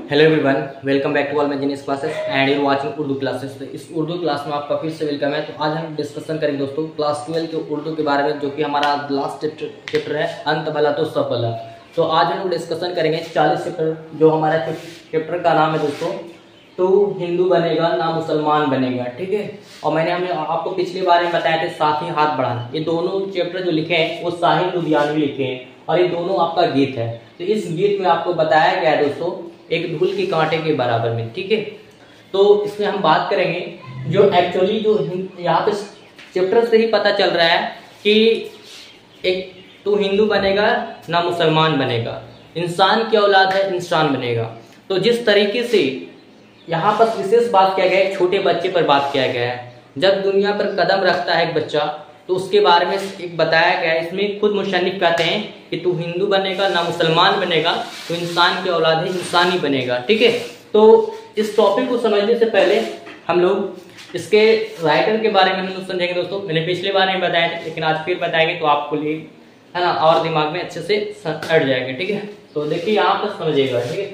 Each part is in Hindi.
Hello everyone, welcome back to all engineers classes and you watching Urdu classes. तो इस उर्दू क्लास में आपका फिर से वेलकम है। तो आज हम डिस्कशन करेंगे दोस्तों क्लास 12 के उर्दू के बारे में, जो कि हमारा लास्ट चैप्टर है, अंत भला तो सब भला। तो आज हम डिस्कशन करेंगे 40 चैप्टर, जो हमारा चैप्टर का नाम है दोस्तों तू हिंदू बनेगा ना मुसलमान बनेगा। ठीक है, और हमने आपको पिछली बार में बताया था साथ ही हाथ बढ़ाना। ये दोनों चैप्टर जो लिखे हैं वो साहिल लुधियानवी लिखे हैं और ये दोनों आपका गीत है। तो इस गीत में आपको बताया गया है दोस्तों एक धूल के कांटे के बराबर में। ठीक है, तो इसमें हम बात करेंगे जो एक्चुअली जो यहाँ पे चैप्टर से ही पता चल रहा है कि एक तू हिंदू बनेगा ना मुसलमान बनेगा, इंसान की औलाद है इंसान बनेगा। तो जिस तरीके से यहाँ पर विशेष बात किया गया है, छोटे बच्चे पर बात किया गया है। जब दुनिया पर कदम रखता है एक बच्चा तो उसके बारे में एक बताया गया है। इसमें खुद मुसन्निफ कहते हैं कि तू हिंदू बनेगा ना मुसलमान बनेगा, तो इंसान की औलाद है इंसान ही बनेगा। ठीक है, तो इस टॉपिक को समझने से पहले हम लोग इसके राइटर के बारे में हम लोग समझेंगे दोस्तों। मैंने पिछले बार में बताया था, लेकिन आज फिर बताएंगे तो आपको लिए है ना और दिमाग में अच्छे से अट जाएंगे। ठीक है, तो देखिए यहाँ पर समझिएगा। ठीक है,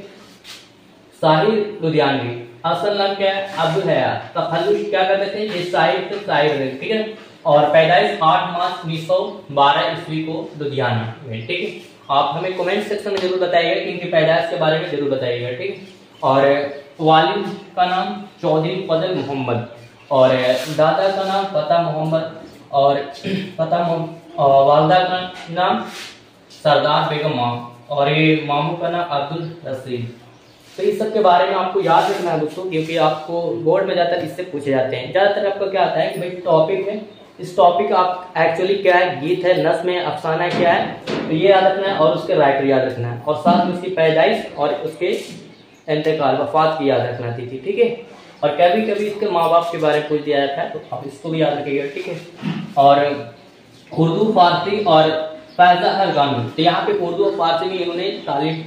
साहिल लुधियानवी, असल नाम क्या है? अब्दुल हयात। तखल्लुस क्या करते थे? ये साहिल से साहिल। ठीक है, और पैदाइश 8 मार्च 1912 ईस्वी को लुधियाना में। ठीक है, आप हमें कमेंट सेक्शन में जरूर बताइएगा कि इनकी पैदाइश के बारे में जरूर बताइएगा। ठीक है, और वालिद का नाम चौधरी फजल मोहम्मद और दादा का नाम फतेह मोहम्मद और वालदा का नाम सरदार बेगम और ये मामू का नाम अब्दुल रशीद। तो इस सब के बारे में आपको याद रखना है दोस्तों, क्योंकि आपको बोर्ड में ज्यादातर इससे पूछे जाते हैं। ज्यादातर आपको क्या आता है कि भाई टॉपिक है, इस टॉपिक आप एक्चुअली क्या है, गीत है, नस्म है, अफसाना क्या है, तो ये याद रखना है और उसके राइटर याद रखना है, और साथ में उसकी पैदाइश और उसके इंतकाल वफात की याद रखना थी। ठीक है, और कभी कभी इसके माँ बाप के बारे में पूछ दिया जाता है, तो आप इसको भी याद रखिएगा। ठीक है, और उर्दू फारसी और फैजा हरगानी, तो यहाँ पे उर्दू और फारसी में इन्होंने तालीम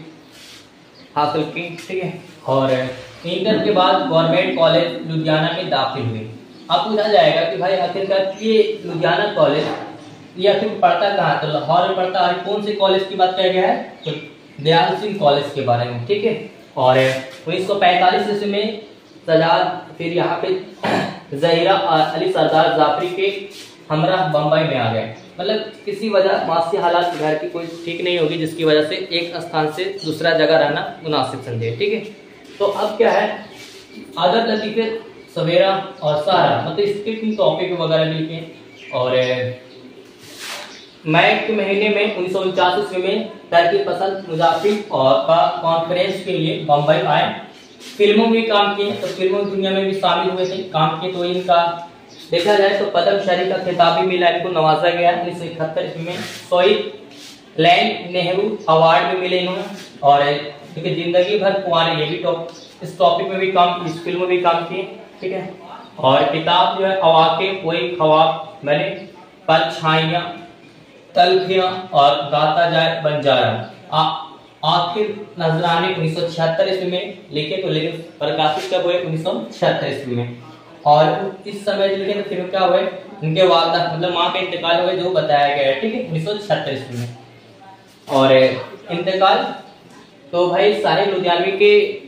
हासिल की। ठीक है, और इंटर के बाद गवर्नमेंट कॉलेज लुधियाना में दाखिल हुए। अब पूछा जाएगा कि भाई आखिरकार ये लुधियाना कॉलेज ये आखिर पढ़ता कहाँ? तो लाहौर में पढ़ता। और कौन से कॉलेज की बात किया गया है? तो दयाल सिंह कॉलेज के बारे में। ठीक है, और 1945 ईस्वी में सजाद फिर यहाँ पे जहीरा अली सरदार जाफरी के हमरा बम्बई में आ गए। मतलब किसी वजह मासी हालात घर की कोई ठीक नहीं होगी, जिसकी वजह से एक स्थान से दूसरा जगह रहना मुनासिब समझे। ठीक है, तो अब क्या है, आदत लतीफे सवेरा और सारा, मतलब इसके टॉपिक वगैरह लिखे। और मई के महीने में 1949 ईस्वी में तरक्की पसंद मुजाफिर और का कॉन्फ्रेंस के लिए बम्बई आए। फिल्मों में काम किए, तो फिल्मों की दुनिया में भी शामिल हुए थे, काम किए। तो इनका देखा जाए तो पद्मश्री का खिताब भी मिला, इनको नवाजा गया 1971 ईस्वी में। शहीद लैंड नेहरू अवार्ड भी मिले इन्होंने। और क्योंकि जिंदगी भर कुंवारे, ये भी इस टॉपिक में भी काम, इस फिल्म में भी काम किए। ठीक है, और किताब जो है अवाके कोई ख्वाब मैंने परछाइयां तलखियां और गाता जाए बंजारा आखिर नजराने 1976 ईस्वी में लिखे। तो लेकिन प्रकाशित कब हुए? 1976 ईस्वी में। और इस समय लिखे तो फिर क्या हुए, उनके वालदा मतलब माँ का इंतकाल हुए, जो बताया गया है। ठीक है, 1976 ईस्वी में। और इंतकाल तो भाई साहिल लुधियानवी के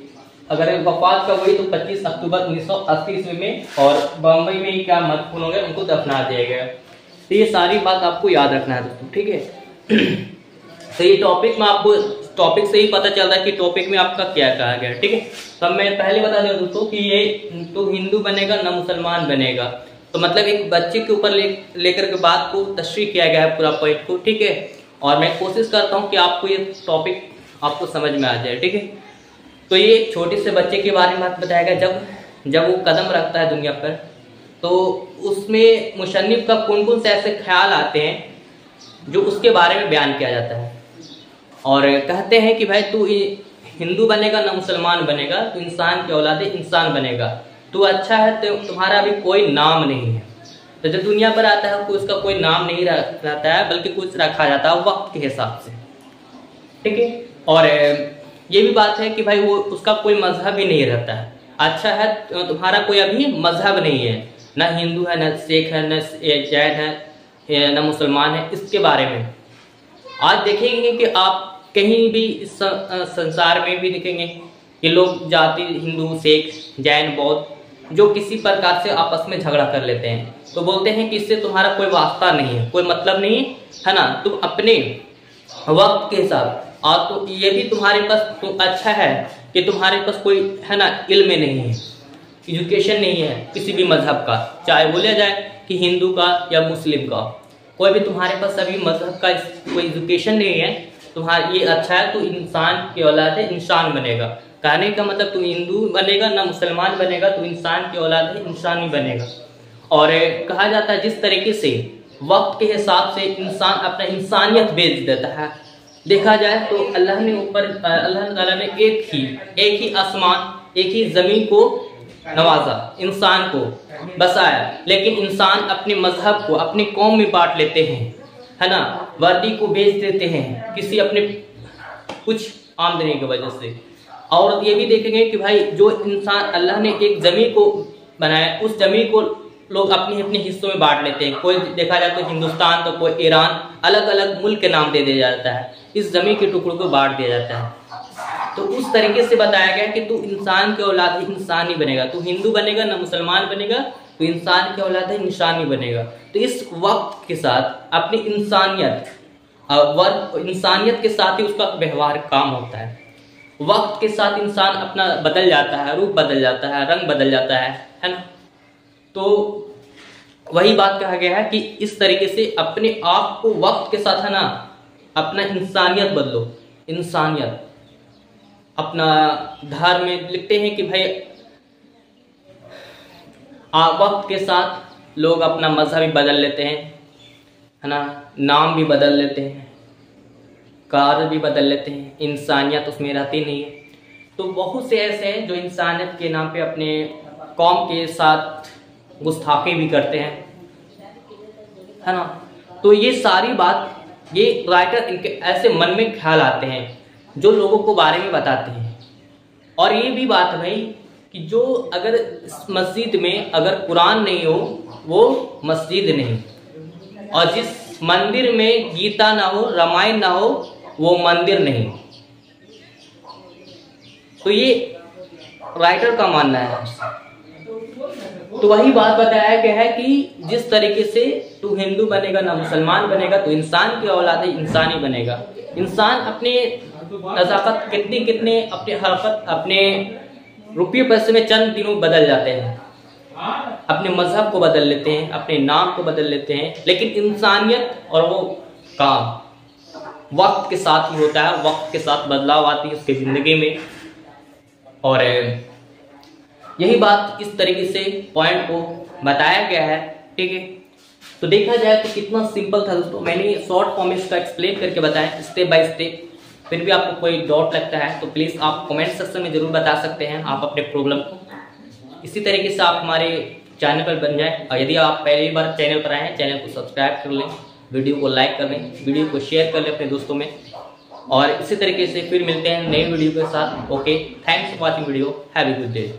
अगर वफात का हुई तो 25 अक्टूबर 1980 ईस्वी में, और बम्बई में ही क्या मदफून हो गए, उनको दफना दिया गया। तो ये सारी बात आपको याद रखना है दोस्तों। ठीक है, तो ये टॉपिक में आपको टॉपिक से ही पता चल रहा है कि टॉपिक में आपका क्या कहा गया। ठीक है, तब मैं पहले बता दूं दोस्तों कि ये तो हिंदू बनेगा ना मुसलमान बनेगा, तो मतलब एक बच्चे के ऊपर लेकर के बात को तशरीह किया गया है पूरा पॉइंट को। ठीक है, और मैं कोशिश करता हूँ कि आपको ये टॉपिक आपको समझ में आ जाए। ठीक है, तो ये छोटे से बच्चे के बारे में बात बताया गया, जब वो कदम रखता है दुनिया पर, तो उसमें मुसन्निफ का कौन कौन से ऐसे ख्याल आते हैं जो उसके बारे में बयान किया जाता है। और कहते हैं कि भाई तू हिंदू बनेगा ना मुसलमान बनेगा, तो इंसान की औलाद इंसान बनेगा, तू अच्छा है तो तुम्हारा अभी कोई नाम नहीं है। तो जब दुनिया पर आता है तो उसका कोई नाम नहीं रहता है, बल्कि कुछ रखा जाता है वक्त के हिसाब से। ठीक है, और ये भी बात है कि भाई वो उसका कोई मजहब ही नहीं रहता है। अच्छा है तो तुम्हारा कोई अभी मजहब नहीं है, ना हिंदू है, ना सिख है, ना जैन है, ना मुसलमान है। इसके बारे में आज देखेंगे कि आप कहीं भी इस संसार में भी देखेंगे ये लोग जाति हिंदू, सिख, जैन, बौद्ध जो किसी प्रकार से आपस में झगड़ा कर लेते हैं, तो बोलते हैं कि इससे तुम्हारा कोई वास्ता नहीं है, कोई मतलब नहीं है ना। तुम अपने वक्त के साथ तो ये भी तुम्हारे पास तो अच्छा है कि तुम्हारे पास कोई है ना इल्म नहीं है, एजुकेशन नहीं है किसी भी मजहब का, चाहे बोला जाए कि हिंदू का या मुस्लिम का, कोई भी तुम्हारे पास सभी मजहब का कोई एजुकेशन नहीं है, तुम्हारा ये अच्छा है तो इंसान की औलाद है, इंसान बनेगा। कहने का मतलब तुम हिंदू बनेगा ना मुसलमान बनेगा, तो इंसान की औलाद है, इंसान ही बनेगा। और कहा जाता है जिस तरीके से वक्त के हिसाब से इंसान अपना इंसानियत बेच देता है, देखा जाए तो अल्लाह ताला ने एक ही आसमान, एक ही जमीन को नवाजा, इंसान को बसाया, लेकिन इंसान अपने मजहब को अपनी कौम में बांट लेते हैं, है ना, वर्दी को बेच देते हैं किसी अपने कुछ आमदनी की वजह से। और ये भी देखेंगे कि भाई जो इंसान अल्लाह ने एक जमीन को बनाया, उस जमीन को लोग अपने अपने हिस्सों में बांट लेते हैं। कोई देखा जाए तो हिंदुस्तान तो कोई ईरान, अलग अलग मुल्क के नाम दे दिया जाता है, इस जमीन के टुकड़ों को बांट दिया जाता है। तो उस तरीके से बताया गया कि तू इंसान की औलाद है, इंसान ही बनेगा, तू हिंदू बनेगा ना मुसलमान बनेगा, तो इंसान की औलाद है, इंसान ही बनेगा। तो इस वक्त के साथ अपनी इंसानियत के साथ ही उसका व्यवहार काम होता है। वक्त के साथ इंसान अपना बदल जाता है, रूप बदल जाता है, रंग बदल जाता है ना। तो वही बात कहा गया है कि इस तरीके से अपने आप को वक्त के साथ है ना अपना इंसानियत बदलो, इंसानियत अपना धर्म में लिखते हैं कि भाई वक्त के साथ लोग अपना मजहब भी बदल लेते हैं, है ना, नाम भी बदल लेते हैं, कार्य भी बदल लेते हैं, इंसानियत उसमें रहती नहीं है। तो बहुत से ऐसे हैं जो इंसानियत के नाम पे अपने कौम के साथ गुस्ताखी भी करते हैं, है ना। तो ये सारी बात ये राइटर इनके ऐसे मन में ख्याल आते हैं जो लोगों को बारे में बताते हैं। और ये भी बात है भाई कि जो अगर मस्जिद में अगर कुरान नहीं हो वो मस्जिद नहीं, और जिस मंदिर में गीता ना हो, रामायण ना हो, वो मंदिर नहीं। तो ये राइटर का मानना है। तो वही बात बताया गया है कि जिस तरीके से तू हिंदू बनेगा ना मुसलमान बनेगा, तो इंसान की औलाद है, इंसान ही बनेगा। इंसान अपने नजाकत कितने अपने हरकत अपने रुपये पैसे में चंद दिनों बदल जाते हैं, अपने मजहब को बदल लेते हैं, अपने नाम को बदल लेते हैं, लेकिन इंसानियत और वो काम वक्त के साथ ही होता है, वक्त के साथ बदलाव आती है उसकी जिंदगी में। और यही बात इस तरीके से पॉइंट को बताया गया है, ठीक है। तो देखा जाए तो कितना सिंपल था दोस्तों, मैंने शॉर्ट फॉर्म में इसका एक्सप्लेन करके बताया स्टेप बाय स्टेप। फिर भी आपको कोई डाउट लगता है तो प्लीज़ आप कमेंट सेक्शन में ज़रूर बता सकते हैं आप अपने प्रॉब्लम को। इसी तरीके से आप हमारे चैनल पर बन जाएं, और यदि आप पहली बार चैनल पर आए हैं चैनल को सब्सक्राइब कर लें, वीडियो को लाइक कर लें, वीडियो को शेयर कर लें अपने दोस्तों में। और इसी तरीके से फिर मिलते हैं नई वीडियो के साथ। Okay, thanks for watching video, have a good day.